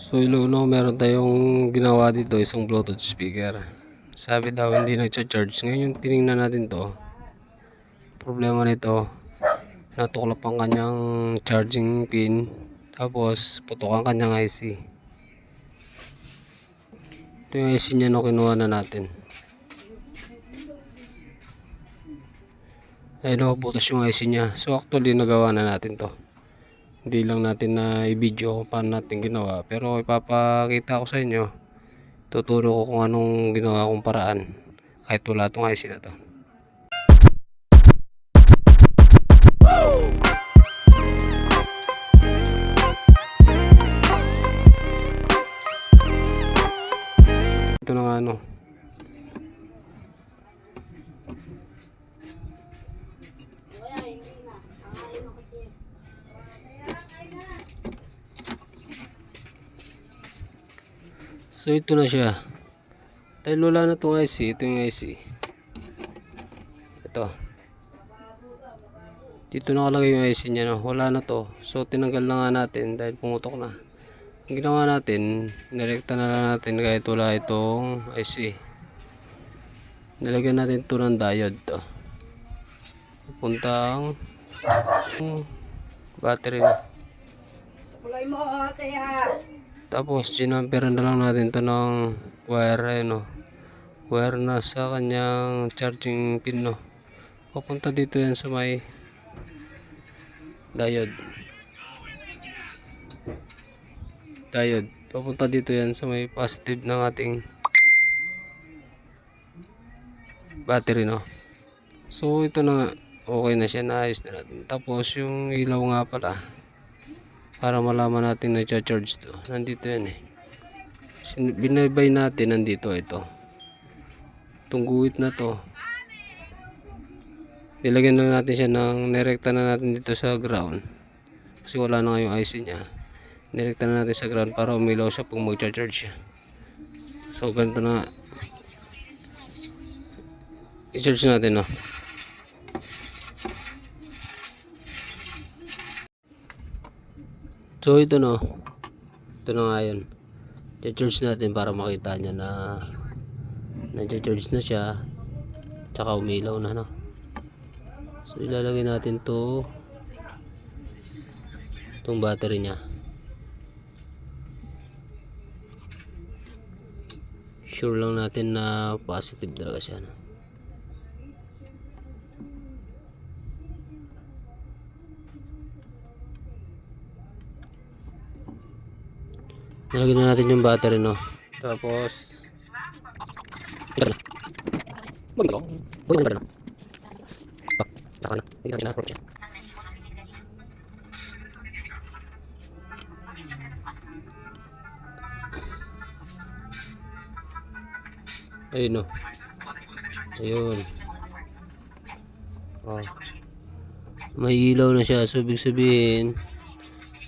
So iluno, meron tayong ginawa dito, isang Bluetooth speaker. Sabi daw hindi nagcha-charge. Ngayon yung tinignan natin to, problema nito, natuklap ang kanyang charging pin, tapos putok ang kanyang IC. Ito yung IC niya, no, kinuha na natin. Ayun, no, butas yung IC niya. So actually nagawa na natin to. Hindi lang natin na i-video kung paano natin ginawa, pero ipapakita ko sa inyo, tuturo ko kung anong ginawa kong paraan kahit wala tong IC na to. Ito na nga, ano, so ito na siya. Dahil wala na itong IC, ito yung IC. Ito. Dito nakalagay yung IC niya, no? Wala na to. So tinanggal na nga natin dahil pumutok na. Ang ginawa natin, nirekta na lang natin kahit wala itong IC. Nilagyan natin ito ng diode to. Puntang battery na. Tapos ginamperan na lang natin to ng wire, no? Wire na sa kanyang charging pin, no? Papunta dito yan sa may diode. Papunta dito yan sa may positive ng ating battery, no? So ito na, okay na siya, naayos na natin. Tapos yung ilaw nga pala, para malaman natin na charge to, nandito yan eh. Binaybay natin, nandito ito. Itong guhit na to, nilagyan na natin siya ng, nirekta na natin dito sa ground kasi wala na nga yung IC niya. Nirekta na natin sa ground para umilaw siya pag mag-charge siya. So ganito na, i-charge natin, no? So ito, no, ito na nga yun. I-charge natin para makita niya na nag-charge na siya, tsaka umilaw na, no? So ilalagay natin itong battery niya. Sure lang natin na positive talaga siya, no? Nilagay na natin yung battery, no? Tapos ito na. Ayun, no. Ayun. Oh. May ilaw na siya. So ibig sabihin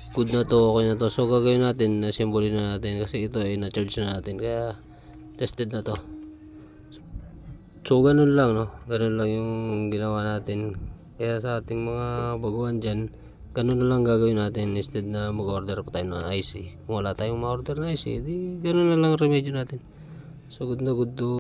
good na to, okay na to. So gagawin natin, na-symbole na natin kasi ito ay na-charge na natin, kaya tested na to. So ganun lang, no? Ganun lang yung ginawa natin. Kaya sa ating mga baguhan dyan, ganun na lang gagawin natin instead na mag-order pa tayo ng IC. Kung wala tayong ma-order na IC, di ganun na lang remedyo natin. So good na good to